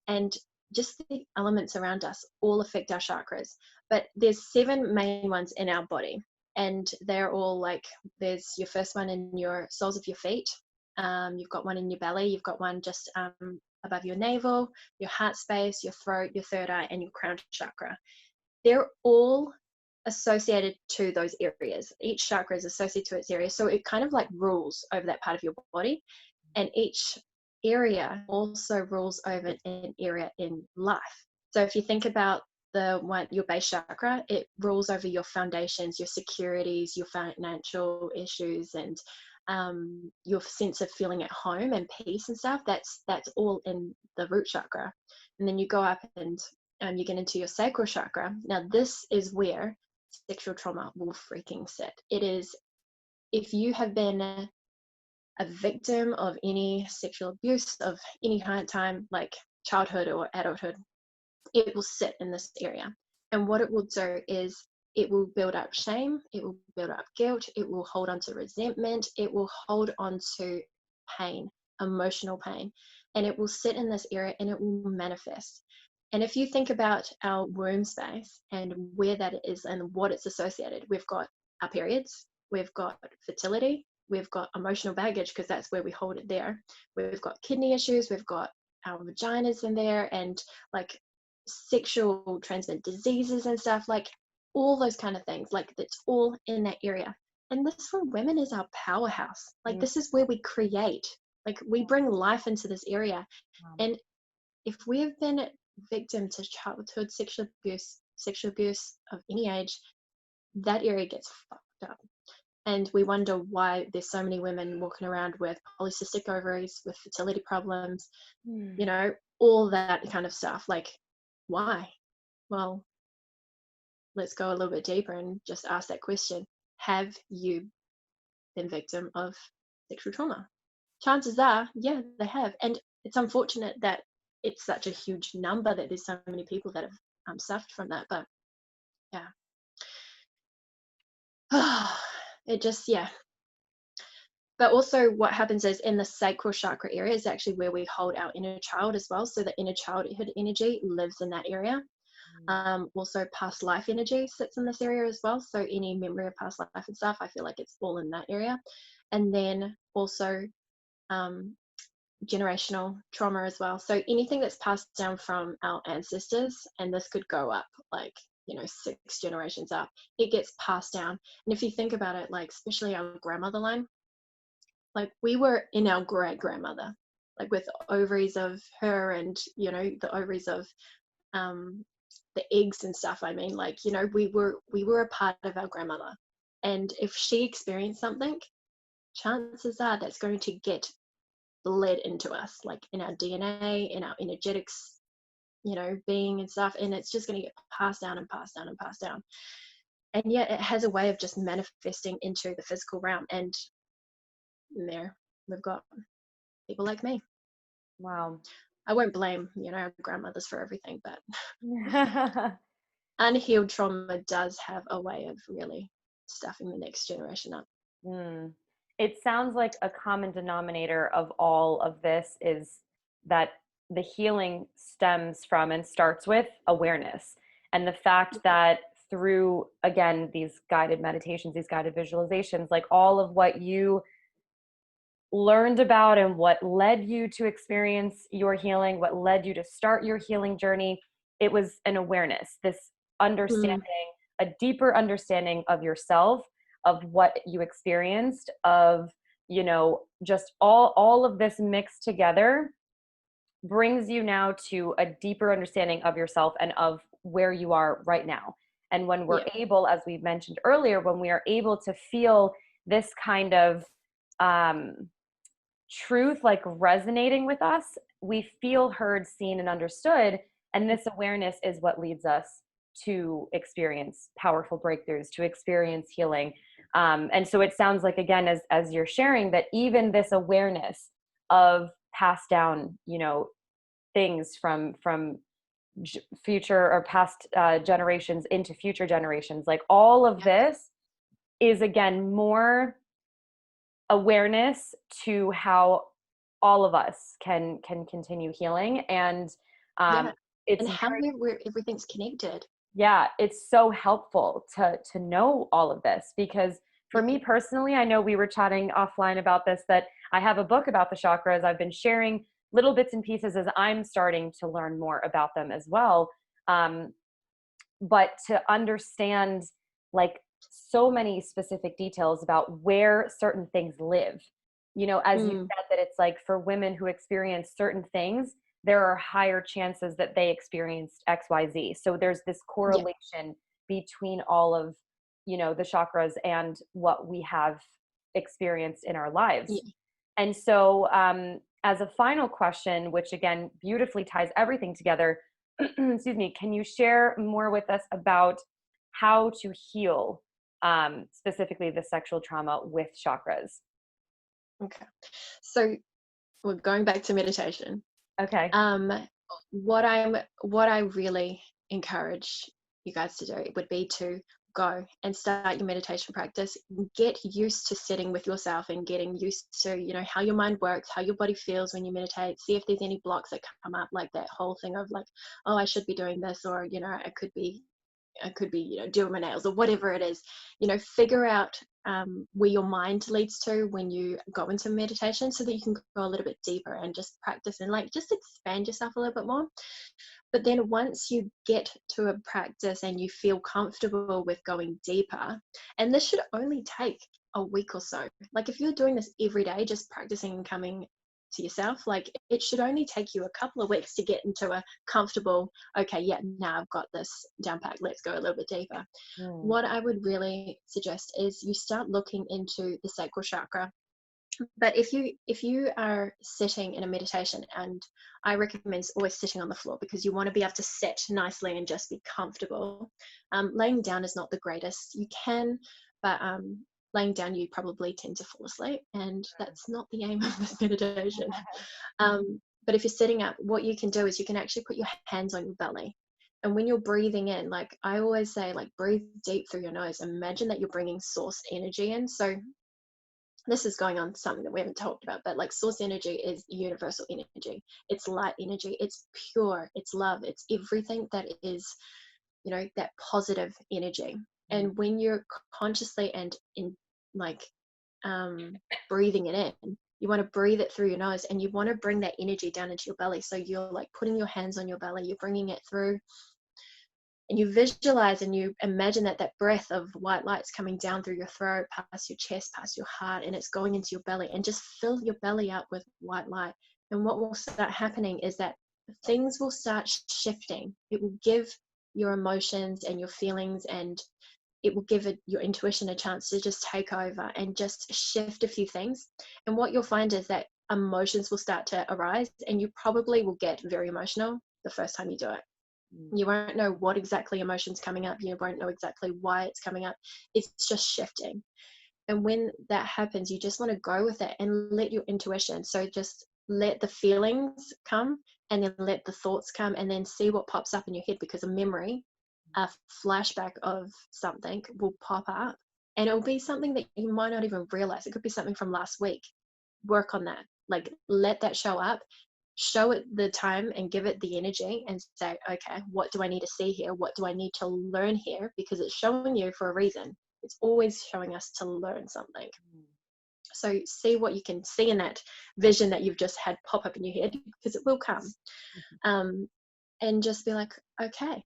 and just the elements around us all affect our chakras. But there's seven main ones in our body. And they're all like, there's your first one in your soles of your feet, you've got one in your belly, you've got one just above your navel, your heart space, your throat, your third eye, and your crown chakra. They're all associated to those areas. Each chakra is associated to its area. So it kind of like rules over that part of your body. And each area also rules over an area in life. So if you think about your base chakra, it rules over your foundations, your securities, your financial issues, and your sense of feeling at home and peace and stuff. That's all in the root chakra. And then you go up and you get into your sacral chakra. Now this is where sexual trauma will freaking sit. It is, if you have been a victim of any sexual abuse of any kind of time, like childhood or adulthood, it will sit in this area. And what it will do is it will build up shame, it will build up guilt, it will hold on to resentment, it will hold on to pain, emotional pain, and it will sit in this area and it will manifest. And if you think about our womb space and where that is and what it's associated, we've got our periods, we've got fertility, we've got emotional baggage because that's where we hold it there. We've got kidney issues, we've got our vaginas in there, and like sexual transmitted diseases and stuff, like all those kind of things, like it's all in that area. And this for women is our powerhouse. Like Mm, this is where we create, like we bring life into this area. um, And if we have been victim to childhood sexual abuse of any age, that area gets fucked up. And we wonder why there's so many women walking around with polycystic ovaries, with fertility problems, you mm, know, all that kind of stuff. Like, why? Well, let's go a little bit deeper and just ask that question. Have you been victim of sexual trauma? Chances are, yeah, they have. And it's unfortunate that it's such a huge number, that there's so many people that have suffered from that. But yeah, it just, yeah. But also, what happens is in the sacral chakra area is actually where we hold our inner child as well. So the inner childhood energy lives in that area. mm, Also, past life energy sits in this area as well. So any memory of past life and stuff, I feel like it's all in that area. And then also um, generational trauma as well. So anything that's passed down from our ancestors, and this could go up like, 6 generations up, it gets passed down. And if you think about it, like especially our grandmother line, like we were in our great grandmother, like with ovaries of her, and the ovaries of um the eggs and stuff, I mean, like, you know, we were a part of our grandmother, and if she experienced something, chances are that's going to get bled into us, like in our DNA, in our energetics, you know, being and stuff, and it's just going to get passed down and passed down and passed down. And yet it has a way of just manifesting into the physical realm. And there we've got people like me. Wow. I won't blame, you know, our grandmothers for everything, but unhealed trauma does have a way of really stuffing the next generation up. Mm. It sounds like a common denominator of all of this is that the healing stems from and starts with awareness. And the fact that through, again, these guided meditations, these guided visualizations, like all of what you learned about and what led you to experience your healing, what led you to start your healing journey, it was an awareness, this understanding, Mm, a deeper understanding of yourself, of what you experienced, of, you know, just all of this mixed together brings you now to a deeper understanding of yourself and of where you are right now. And when we're yeah, able, as we mentioned earlier, when we are able to feel this kind of truth like resonating with us, we feel heard, seen, and understood. And this awareness is what leads us to experience powerful breakthroughs, to experience healing. And so it sounds like, again, as you're sharing, that even this awareness of passed down, you know, things from future or past generations into future generations, like all of yeah, this is again more awareness to how all of us can continue healing. And yeah. it's And how very, everything's connected. yeah, it's so helpful to know all of this, because for me Yeah. personally, I know we were chatting offline about this, that I have a book about the chakras. I've been sharing little bits and pieces as I'm starting to learn more about them as well. um, but to understand like so many specific details about where certain things live, you know, as you Mm, said, that it's like for women who experience certain things, there are higher chances that they experienced XYZ. So there's this yeah, correlation between all of, you know, the chakras and what we have experienced in our lives. yeah. And so, as a final question, which again beautifully ties everything together, excuse me, can you share more with us about how to heal, specifically the sexual trauma with chakras? Okay. So we're going back to meditation. Okay. Um, what I really encourage you guys to do would be to go and start your meditation practice. Get used to sitting with yourself and getting used to, you know, how your mind works, how your body feels when you meditate. See if there's any blocks that come up, like that whole thing of like, oh, I should be doing this, or, you know, I could be, you know, doing my nails or whatever it is. You know, figure out where your mind leads to when you go into meditation, so that you can go a little bit deeper and just practice and like just expand yourself a little bit more. But then once you get to a practice and you feel comfortable with going deeper, and this should only take a week or so. Like if you're doing this every day, just practicing and coming to yourself, like it should only take you a couple of weeks to get into a comfortable, okay, yeah, now I've got this down packed, let's go a little bit deeper. Mm, What I would really suggest is you start looking into the sacral chakra. But if you are sitting in a meditation, and I recommend always sitting on the floor, because you want to be able to sit nicely and just be comfortable. Laying down is not the greatest. You can, but laying down you probably tend to fall asleep, and that's not the aim of this meditation. But if you're sitting up, what you can do is you can actually put your hands on your belly. And when you're breathing in, like I always say, like breathe deep through your nose. Imagine that you're bringing source energy in. So this is going on something that we haven't talked about, but like source energy is universal energy. It's light energy. It's pure. It's love. It's everything that is, you know, that positive energy. mm, And when you're consciously and in like um, breathing it in, you want to breathe it through your nose, and you want to bring that energy down into your belly. So you're like putting your hands on your belly, you're bringing it through, and you visualize and you imagine that that breath of white light's coming down through your throat, past your chest, past your heart, and it's going into your belly, and just fill your belly up with white light. And what will start happening is that things will start shifting. It will give your emotions and your feelings, and it will give your intuition a chance to just take over and just shift a few things. And what you'll find is that emotions will start to arise, and you probably will get very emotional the first time you do it. Mm. You won't know what exactly emotion's coming up. You won't know exactly why it's coming up. It's just shifting. And when that happens, you just want to go with it and let your intuition. So just let the feelings come, and then let the thoughts come, and then see what pops up in your head, because a memory, a flashback of something will pop up, and it'll be something that you might not even realize. It could be something from last week. Work on that. Like, let that show up, show it the time, and give it the energy, and say, okay, what do I need to see here? What do I need to learn here? Because it's showing you for a reason. It's always showing us to learn something. Mm. So see what you can see in that vision that you've just had pop up in your head, because it will come. Mhm. um, and just be like, okay,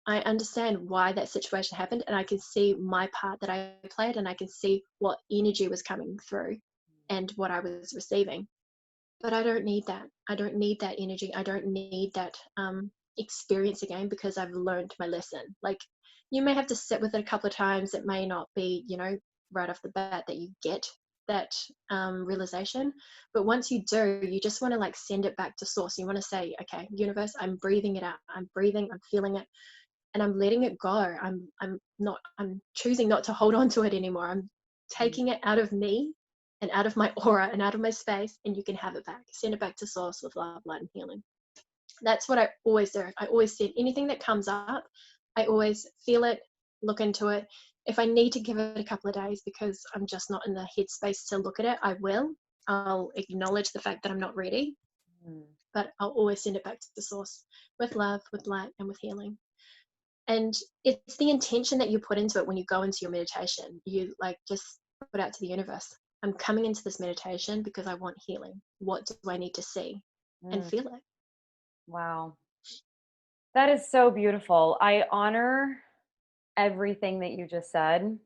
I understand why that situation happened, and I can see my part that I played, and I can see what energy was coming through and what I was receiving. But I don't need that. I don't need that energy. I don't need that experience again, because I've learned my lesson. Like, you may have to sit with it a couple of times. It may not be, right off the bat that you get that realization. But once you do, you just want to like send it back to source. You want to say, okay, universe, I'm breathing it out. I'm breathing, I'm feeling it, and I'm letting it go. I'm choosing not to hold on to it anymore. I'm Mm. taking it out of me and out of my aura and out of my space, and you can have it back. Send it back to source with love, light, and healing. That's what I always do. I always send anything that comes up, I always feel it, look into it. If I need to give it a couple of days because I'm just not in the headspace to look at it, I will. I'll acknowledge the fact that I'm not ready, Mm. but I'll always send it back to the source with love, with light, and with healing. And it's the intention that you put into it when you go into your meditation. You like just put out to the universe, I'm coming into this meditation because I want healing. What do I need to see and Mm. feel it? Wow. That is so beautiful. I honor everything that you just said.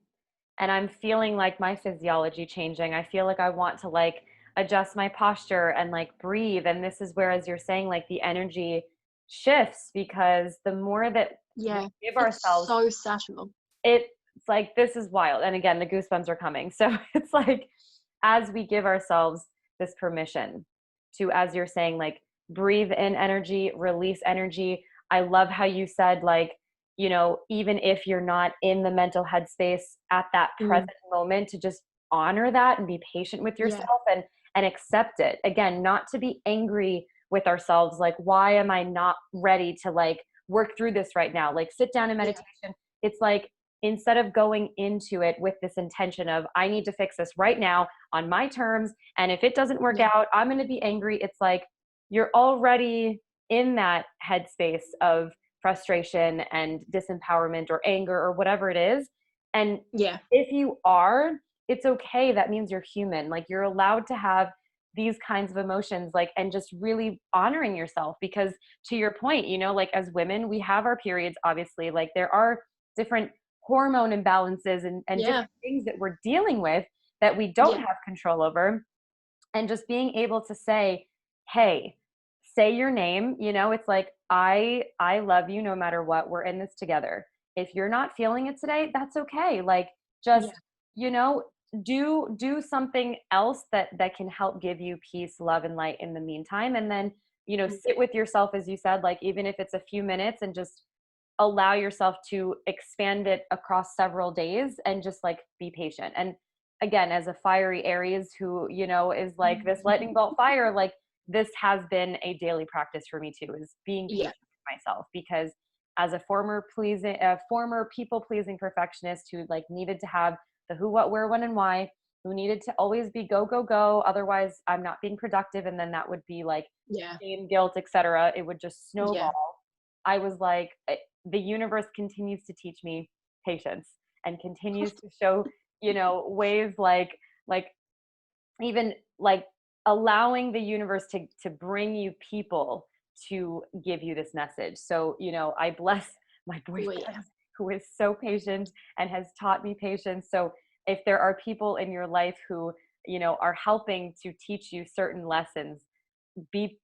And I'm feeling like my physiology changing. I feel like I want to like adjust my posture and like breathe. And this is where, as you're saying, like the energy shifts because the more that we Yeah, give it's ourselves, so subtle. it's like this is wild. And again, the goosebumps are coming. So it's like as we give ourselves this permission to, as you're saying, like breathe in energy, release energy. I love how you said, like, even if you're not in the mental headspace at that Mm, present moment, to just honor that and be patient with yeah, yourself and accept it. Again, not to be angry with ourselves, like, why am I not ready to like work through this right now? Like sit down in yeah, meditation. It's like instead of going into it with this intention of I need to fix this right now on my terms, and if it doesn't work yeah, out, I'm going to be angry. It's like you're already in that headspace of frustration and disempowerment or anger or whatever it is. And yeah, if you are, it's okay. That means you're human. Like you're allowed to have these kinds of emotions, like, and just really honoring yourself because to your point, like as women, we have our periods, obviously, like there are different hormone imbalances and yeah, different things that we're dealing with that we don't yeah, have control over. And just being able to say, hey, say your name, it's like I love you no matter what. We're in this together. If you're not feeling it today, that's okay. Like just, yeah, you know, do something else that can help give you peace, love and light in the meantime. And then, mm, sit with yourself as you said, like even if it's a few minutes and just allow yourself to expand it across several days and just like be patient. And again, as a fiery Aries who, is like this lightning bolt fire, like this has been a daily practice for me too, is being yeah, patient with myself because as a former people pleasing perfectionist who like needed to have the who, what, where, when, and why, who needed to always be go, go, go. Otherwise I'm not being productive. And then that would be like yeah, shame, guilt, etc. It would just snowball. yeah, I was like, the universe continues to teach me patience and continues to show, ways like even like allowing the universe to bring you people to give you this message. So, I bless my oh yeah, boyfriend who is so patient and has taught me patience. So if there are people in your life who, are helping to teach you certain lessons, be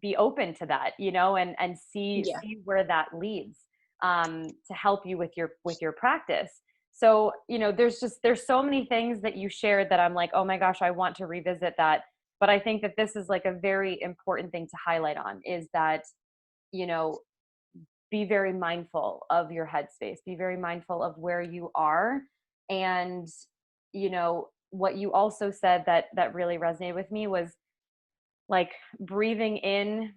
be open to that, and see yeah, see where that leads. to help you with your practice. So, there's so many things that you shared that I'm like, oh my gosh, I want to revisit that. But I think that this is like a very important thing to highlight on, is that, you know, be very mindful of your headspace, be very mindful of where you are. And, what you also said that really resonated with me was like breathing in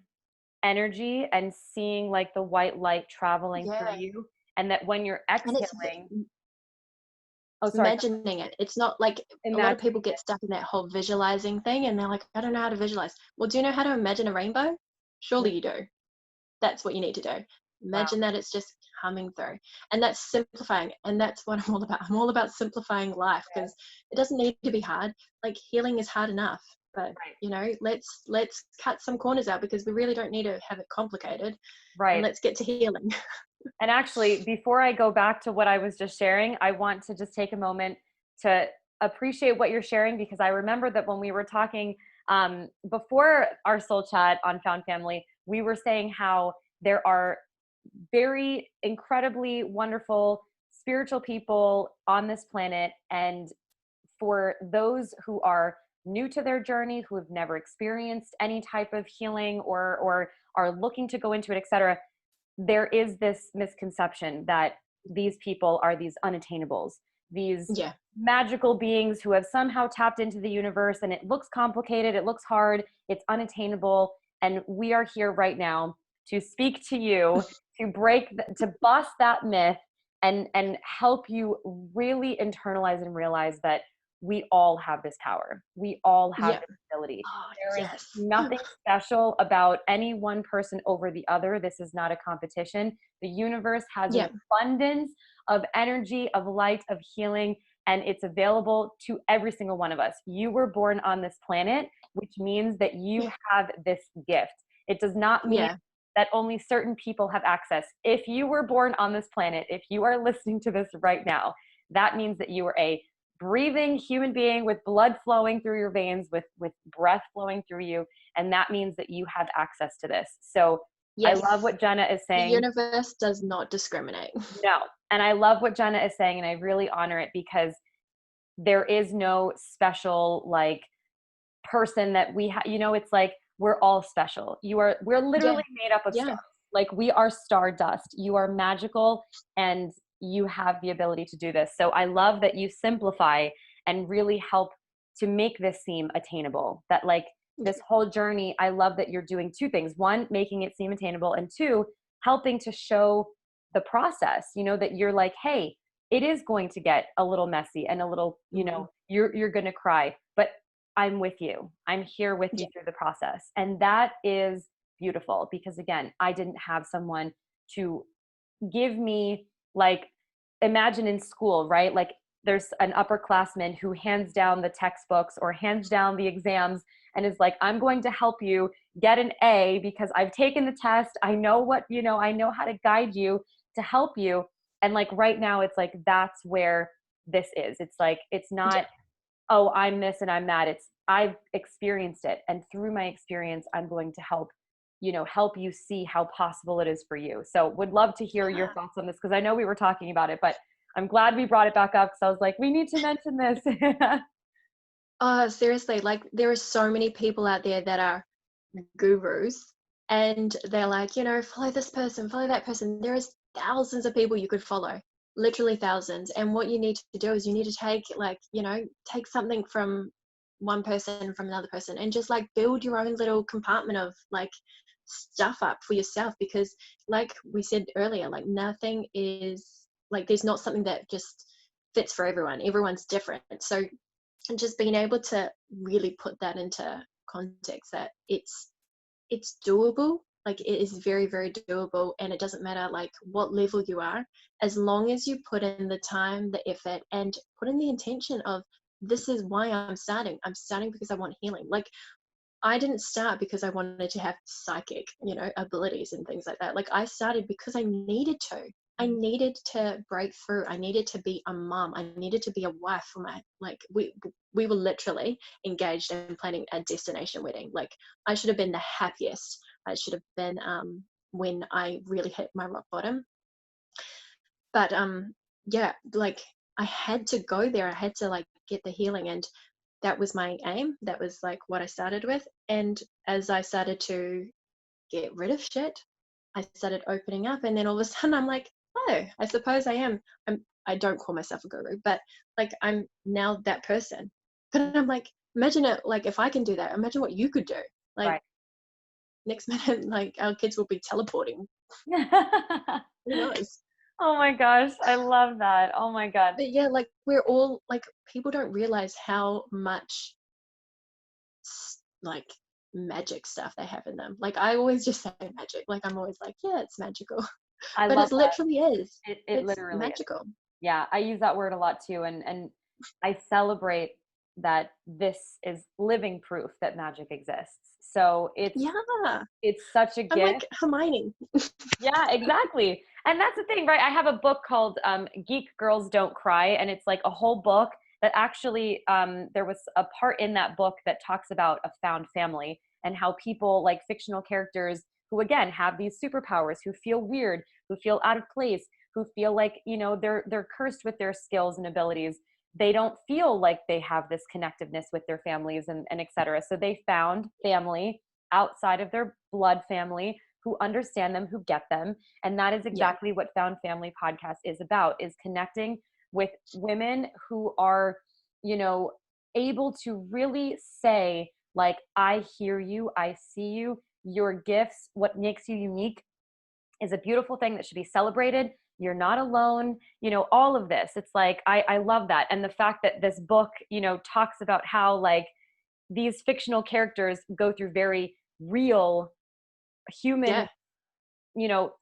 energy and seeing like the white light traveling through Yeah. you, and that when you're And exhaling. Oh, it's sorry. imagining it. It's not like a lot of Imagining people get it. stuck in that whole visualizing thing and they're like, I don't know how to visualize. Well, do you know how to imagine a rainbow? Mm. Surely you do. That's what you need to do. Wow. Imagine that it's just coming through. And that's simplifying. And that's what I'm all about. I'm all about simplifying life because it doesn't need to be hard. Like healing is hard enough. But Right. let's cut some corners out because we really don't need to have it complicated. And Right. let's get to healing. And actually, before I go back to what I was just sharing, I want to just take a moment to appreciate what you're sharing, because I remember that when we were talking before our soul chat on Found Family, we were saying how there are very incredibly wonderful spiritual people on this planet. And for those who are new to their journey, who have never experienced any type of healing, or are looking to go into it, etc., there is this misconception that these people are these unattainables, these Yeah. magical beings who have somehow tapped into the universe, and it looks complicated, it looks hard, it's unattainable. And we are here right now to speak to you, to bust that myth, and help you really internalize and realize that we all have this power. We all have Yeah. this ability. Oh, There is yes. nothing special about any one person over the other. This is not a competition. The universe has an Yeah. abundance of energy, of light, of healing, and it's available to every single one of us. You were born on this planet, which means that you Yeah. have this gift. It does not mean Yeah. that only certain people have access. If you were born on this planet, if you are listening to this right now, that means that you are a breathing human being with blood flowing through your veins, with breath flowing through you. And that means that you have access to this. So I love Yes. what Gena is The saying. universe does not discriminate. No. And I love what Gena is saying. And I really honor it, because there is no special like person that we have. It's like we're all special. We're Yeah. literally made up of Yeah. stars. Like we are stardust. You are magical, and you have the ability to do this. So I love that you simplify and really help to make this seem attainable. That like this whole journey, I love that you're doing two things. One, making it seem attainable, and two, helping to show the process, that you're like, hey, it is going to get a little messy and a little, Mm. you're going to cry, but I'm with you. I'm here with you Yeah. through the process. And that is beautiful, because again, I didn't have someone to give me like, imagine in school, right? Like there's an upperclassman who hands down the textbooks or hands down the exams and is like, I'm going to help you get an A because I've taken the test. I know I know how to guide you to help you. And like right now, it's like, that's where this is. It's like, it's Yeah. not, oh, I'm this and I'm that. It's, I've experienced it. And through my experience, I'm going to help you see how possible it is for you. So would love to hear your Yeah. thoughts on this, because I know we were talking about it, but I'm glad we brought it back up, because I was like, we need to mention this. Oh, seriously, like there are so many people out there that are gurus and they're like, follow this person, follow that person. There is thousands of people you could follow, literally thousands. And what you need to do is you need to take take something from one person, from another person, and just like build your own little compartment of like stuff up for yourself because like we said earlier, like nothing is like there's not something that just fits for everyone. Everyone's different. So and just being able to really put that into context that it's doable, like it is very very doable, and it doesn't matter like what level you are, as long as you put in the time, the effort, and put in the intention of this is why I'm starting because I want healing. Like I didn't start because I wanted to have psychic, abilities and things like that. Like I started because I needed to. I needed to break through. I needed to be a mom. I needed to be a wife for my like we were literally engaged and planning a destination wedding. Like I should have been the happiest. I should have been when I really hit my rock bottom. But yeah, like I had to go there. I had to like get the healing, and that was my aim. That was like what I started with. And as I started to get rid of shit, I started opening up, and then all of a sudden I'm like, oh, I suppose I am. I don't call myself a guru, but like I'm now that person. But I'm like, imagine it, like if I can do that, imagine what you could do. Like Right. next minute, like our kids will be teleporting. Who knows? Oh my gosh, I love that. Oh my God. But yeah, like we're all like people don't realize how much like magic stuff they have in them. Like I always just say magic. Like I'm always like, yeah, it's magical. I But love it that. literally is. It It's literally is. magical. Yeah, I use that word a lot too, and I celebrate that this is living proof that magic exists. So Yeah. it's such a I'm gift. like Hermione. Yeah, exactly. And that's the thing, right? I have a book called Geek Girls Don't Cry, and it's like a whole book that actually there was a part in that book that talks about a found family and how people like fictional characters who again have these superpowers, who feel weird, who feel out of place, who feel like, you know, they're cursed with their skills and abilities. They don't feel like they have this connectiveness with their families and et cetera. So they found family outside of their blood family who understand them, who get them. And that is Yeah. exactly what Found Family Podcast is about, is connecting with women who are, you know, able to really say, like, I hear you, I see you, your gifts, what makes you unique is a beautiful thing that should be celebrated. You're not alone, you know, all of this. It's like, I love that. And the fact that this book, you know, talks about how like these fictional characters go through very real human, Yeah. you know,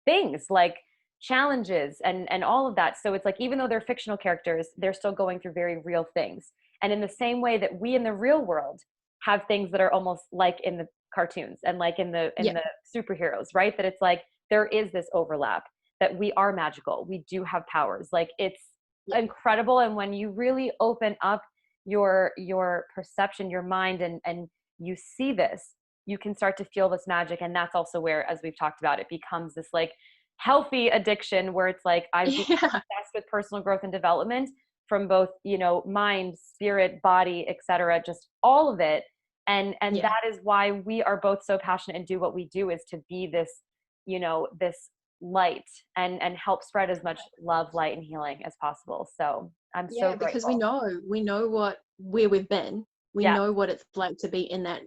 things like challenges and all of that. So it's like even though they're fictional characters, they're still going through very real things. And in the same way that we in the real world have things that are almost like in the cartoons and like in Yeah. the superheroes, right? That it's like there is this overlap, that we are magical. We do have powers. Like it's Yeah. incredible. And when you really open up your perception, your mind, and you see this, you can start to feel this magic. And that's also where, as we've talked about, it becomes this like healthy addiction where it's like I've become Yeah. obsessed with personal growth and development from both, you know, mind, spirit, body, etc., just all of it. And Yeah. that is why we are both so passionate and do what we do, is to be this, you know, this light and help spread as much love, light, and healing as possible. So I'm so Yeah, because grateful. we know what where we've been. We Yeah. know what it's like to be in that,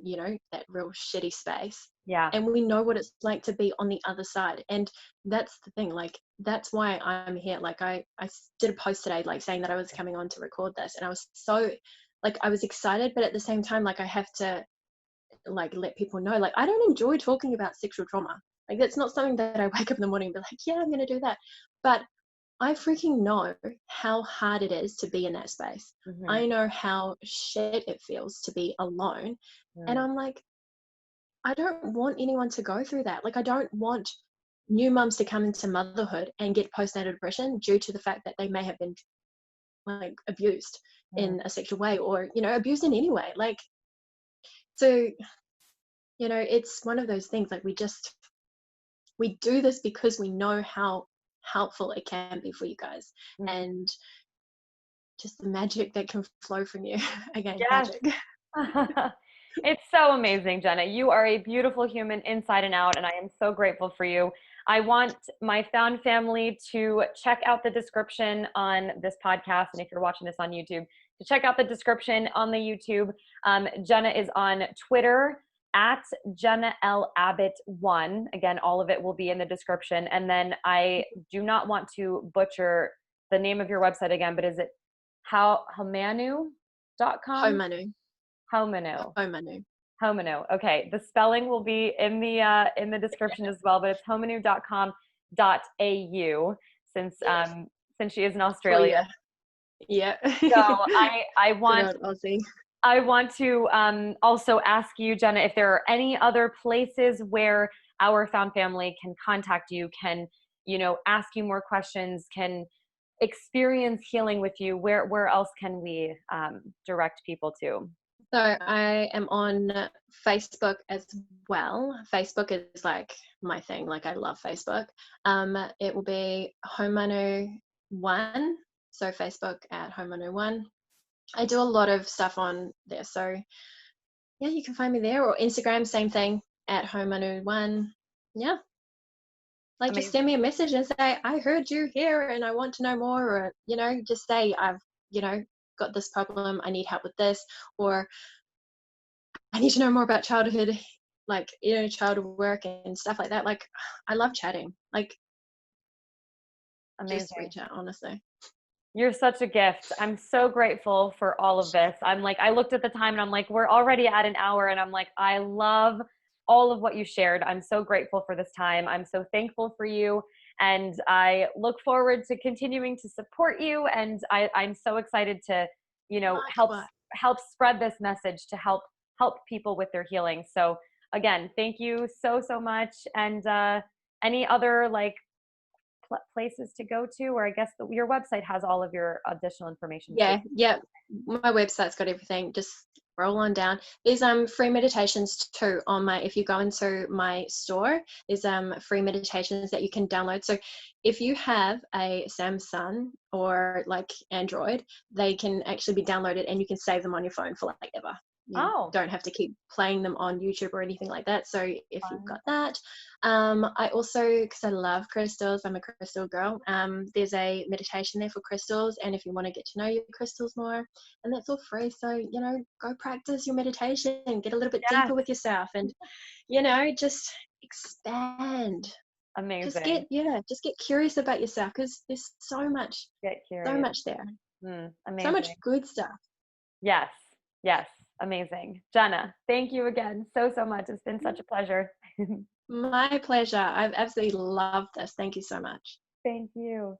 that real shitty space. Yeah. And we know what it's like to be on the other side. And that's the thing, like that's why I'm here. Like did a post today like saying that I was coming on to record this, and I was so like I was excited, but at the same time like I have to like let people know like I don't enjoy talking about sexual trauma. Like that's not something that I wake up in the morning and be like, yeah, I'm going to do that. But I freaking know how hard it is to be in that space. Hmm. I know how shit it feels to be alone. And I'm like, I don't want anyone to go through that. Like, I don't want new mums to come into motherhood and get postnatal depression due to the fact that they may have been like abused Hmm. in a sexual way or, abused in any way. Like, so, it's one of those things like we do this because we know how helpful it can be for you guys. Hmm. And just the magic that can flow from you. Again, Yes. magic. It's so amazing, Jenna. You are a beautiful human inside and out, and I am so grateful for you. I want my found family to check out the description on this podcast, and if you're watching this on YouTube, to check out the description on the YouTube. Jenna is on Twitter at Jenna L. Abbott 1. Again, all of it will be in the description. And then I do not want to butcher the name of your website again, but is it homanu.com? Homanu. Homino. Homanu. Homino. Okay. The spelling will be in the description as well, but it's hominu.com.au since she is in For Australia. you. Yeah. So I Good want old Aussie. I want to also ask you, Jenna, if there are any other places where our found family can contact you, can, you know, ask you more questions, can experience healing with you. Where else can we direct people to? So I am on Facebook as well. Facebook is like my thing. Like I love Facebook. It will be Homanu1. So Facebook at Homanu1. I do a lot of stuff on there. So yeah, you can find me there, or Instagram, same thing at Homanu1. Yeah. Like just send Amazing. me a message and say, I heard you here and I want to know more, or, just say I've, you know, got this problem, I need help with this, or I need to know more about childhood, like, childhood work and stuff like that. Like, I love chatting. Like, just Amazing. reach out, honestly. You're such a gift. I'm so grateful for all of this. I'm like, I looked at the time and I'm like, we're already at an hour. And I'm like, I love all of what you shared. I'm so grateful for this time. I'm so thankful for you. And I look forward to continuing to support you. And I'm so excited to, Likewise. help spread this message to help people with their healing. So again, thank you so, so much. And any other like places to go to, or I guess your website has all of your additional information too. Yeah, yeah. My website's got everything. Just scroll on down. There's free meditations too on my, if you go into my store, there's free meditations that you can download. So if you have a Samsung or like Android, they can actually be downloaded and you can save them on your phone for like ever. You Oh, don't have to keep playing them on YouTube or anything like that. So if you've fun. got that, I also, because I love crystals, I'm a crystal girl. There's a meditation there for crystals, and if you want to get to know your crystals more, and that's all free. So go practice your meditation, get a little bit Yes, deeper with yourself, and just expand. amazing. Just get curious about yourself, because there's Get so curious. much there, so much Amazing. good stuff. Yes, yes, amazing. Jenna, thank you again so, so much. It's been such a pleasure. My pleasure. I've absolutely loved this. Thank you so much. Thank you.